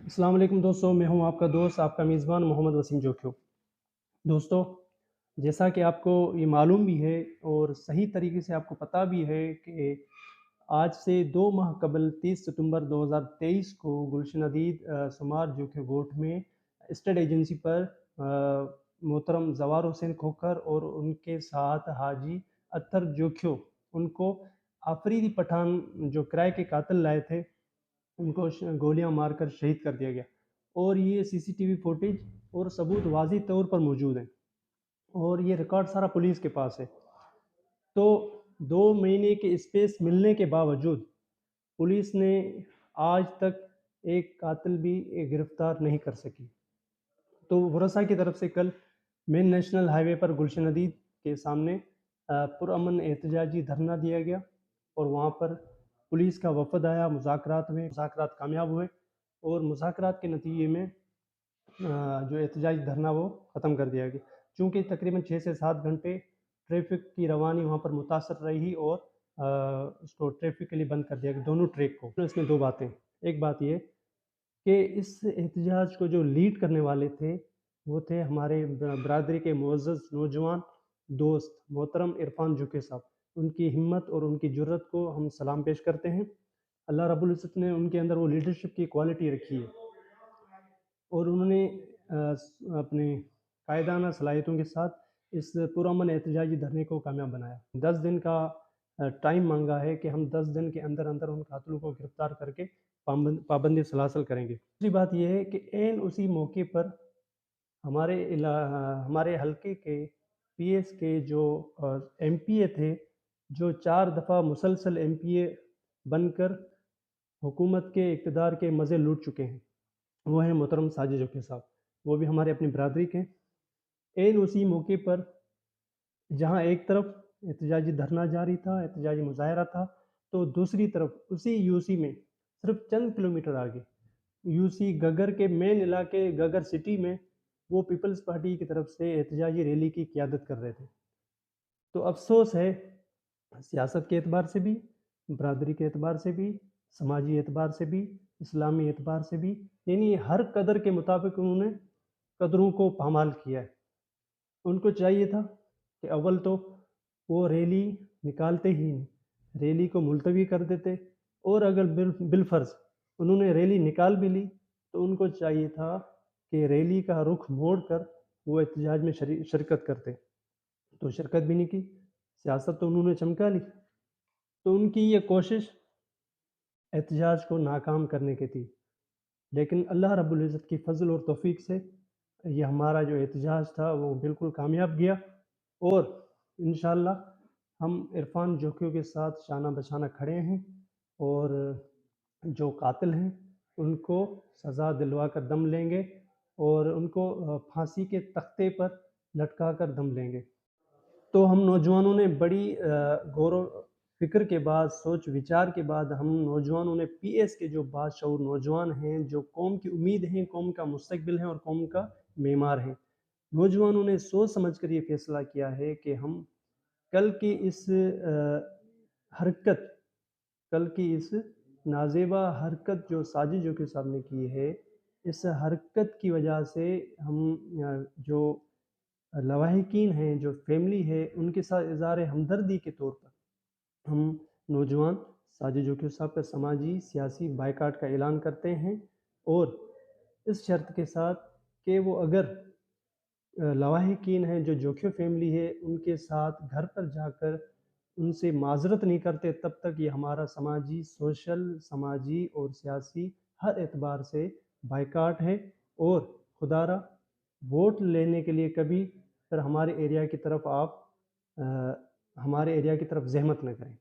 السلام علیکم دوستوں، میں ہوں آپ کا دوست، آپ کا میزبان محمد وسیم جوکھیو۔ دوستو، جیسا کہ آپ کو یہ معلوم بھی ہے اور صحیح طریقے سے آپ کو پتہ بھی ہے کہ آج سے 2 ماہ قبل 30 ستمبر 2023 کو گلشن عدید سمار جوکھیو گوٹھ میں اسٹیٹ ایجنسی پر محترم زوار حسین کھوکھر اور ان کے ساتھ حاجی اطہر جوکھیو، ان کو آفریدی پٹھان جو کرائے کے قاتل لائے تھے، ان کو گولیاں مار کر شہید کر دیا گیا۔ اور یہ سی سی ٹی وی فوٹیج اور ثبوت واضح طور پر موجود ہیں اور یہ ریکارڈ سارا پولیس کے پاس ہے۔ تو 2 مہینے کے اسپیس ملنے کے باوجود پولیس نے آج تک ایک قاتل بھی گرفتار نہیں کر سکی۔ تو ورثاء کی طرف سے کل مین نیشنل ہائی وے پر گلشن عدید کے سامنے پرامن احتجاجی دھرنا دیا گیا اور وہاں پر پولیس کا وفد آیا، مذاکرات کامیاب ہوئے اور مذاکرات کے نتیجے میں جو احتجاجی دھرنا وہ ختم کر دیا گیا، چونکہ تقریباً 6 سے 7 گھنٹے ٹریفک کی روانی وہاں پر متاثر رہی اور اس کو ٹریفک کے لیے بند کر دیا گیا، دونوں ٹریک کو۔ اس میں 2 باتیں، ایک بات یہ کہ اس احتجاج کو جو لیڈ کرنے والے تھے وہ تھے ہمارے برادری کے معزز نوجوان دوست محترم عرفان جوکھیو صاحب۔ ان کی ہمت اور ان کی جرت کو ہم سلام پیش کرتے ہیں۔ اللہ رب العزت نے ان کے اندر وہ لیڈرشپ کی کوالٹی رکھی ہے اور انہوں نے اپنے قائدانہ صلاحیتوں کے ساتھ اس پرامن احتجاجی دھرنے کو کامیاب بنایا۔ 10 دن کا ٹائم مانگا ہے کہ ہم 10 دن کے اندر ان قاتلوں کو گرفتار کر کے پابندی سلاسل کریں گے۔ دوسری بات یہ ہے کہ عین اسی موقع پر ہمارے حلقے کے پی ایس کے جو ایم پی اے تھے، جو 4 دفعہ مسلسل ایم پی اے بن کر حکومت کے اقتدار کے مزے لوٹ چکے ہیں، وہ ہیں محترم ساجد جوکھیو صاحب، وہ بھی ہمارے اپنی برادری کے۔ عین اسی موقع پر جہاں ایک طرف احتجاجی دھرنا جاری تھا، احتجاجی مظاہرہ تھا، تو دوسری طرف اسی یو سی میں صرف چند کلومیٹر آگے یو سی گگر کے مین علاقے گگر سٹی میں وہ پیپلز پارٹی کی طرف سے احتجاجی ریلی کی قیادت کر رہے تھے۔ تو افسوس ہے، سیاست کے اعتبار سے بھی، برادری کے اعتبار سے بھی، سماجی اعتبار سے بھی، اسلامی اعتبار سے بھی، یعنی ہر قدر کے مطابق انہوں نے قدروں کو پامال کیا ہے۔ ان کو چاہیے تھا کہ اول تو وہ ریلی نکالتے ہی نہیں، ریلی کو ملتوی کر دیتے، اور اگر بالفرض انہوں نے ریلی نکال بھی لی تو ان کو چاہیے تھا کہ ریلی کا رخ موڑ کر وہ احتجاج میں شرکت کرتے، تو شرکت بھی نہیں کی، سیاست تو انہوں نے چمکا لی۔ تو ان کی یہ کوشش احتجاج کو ناکام کرنے کی تھی، لیکن اللہ رب العزت کی فضل اور توفیق سے یہ ہمارا جو احتجاج تھا وہ بالکل کامیاب گیا، اور انشاءاللہ ہم عرفان جوکھیو کے ساتھ شانہ بشانہ کھڑے ہیں اور جو قاتل ہیں ان کو سزا دلوا کر دم لیں گے اور ان کو پھانسی کے تختے پر لٹکا کر دم لیں گے۔ تو ہم نوجوانوں نے بڑی غور و فکر کے بعد، سوچ وچار کے بعد، ہم نوجوانوں نے پی ایس کے جو باشعور نوجوان ہیں، جو قوم کی امید ہیں، قوم کا مستقبل ہیں اور قوم کا معمار ہیں، نوجوانوں نے سوچ سمجھ کر یہ فیصلہ کیا ہے کہ ہم کل کی اس نازیبا حرکت جو ساجد جوکھیو صاحب نے کی ہے، اس حرکت کی وجہ سے ہم جو لواحقین ہیں، جو فیملی ہے، ان کے ساتھ اظہار ہمدردی کے طور پر ہم نوجوان ساجد جوکھیو صاحب کا سماجی سیاسی بائیکاٹ کا اعلان کرتے ہیں، اور اس شرط کے ساتھ کہ وہ اگر لواحقین ہیں، جو جوکھیو فیملی ہے، ان کے ساتھ گھر پر جا کر ان سے معذرت نہیں کرتے، تب تک یہ ہمارا سماجی، سوشل، سماجی اور سیاسی ہر اعتبار سے بائیکاٹ ہے، اور خدا را ووٹ لینے کے لیے کبھی پھر ہمارے ایریا کی طرف زحمت نہ کریں۔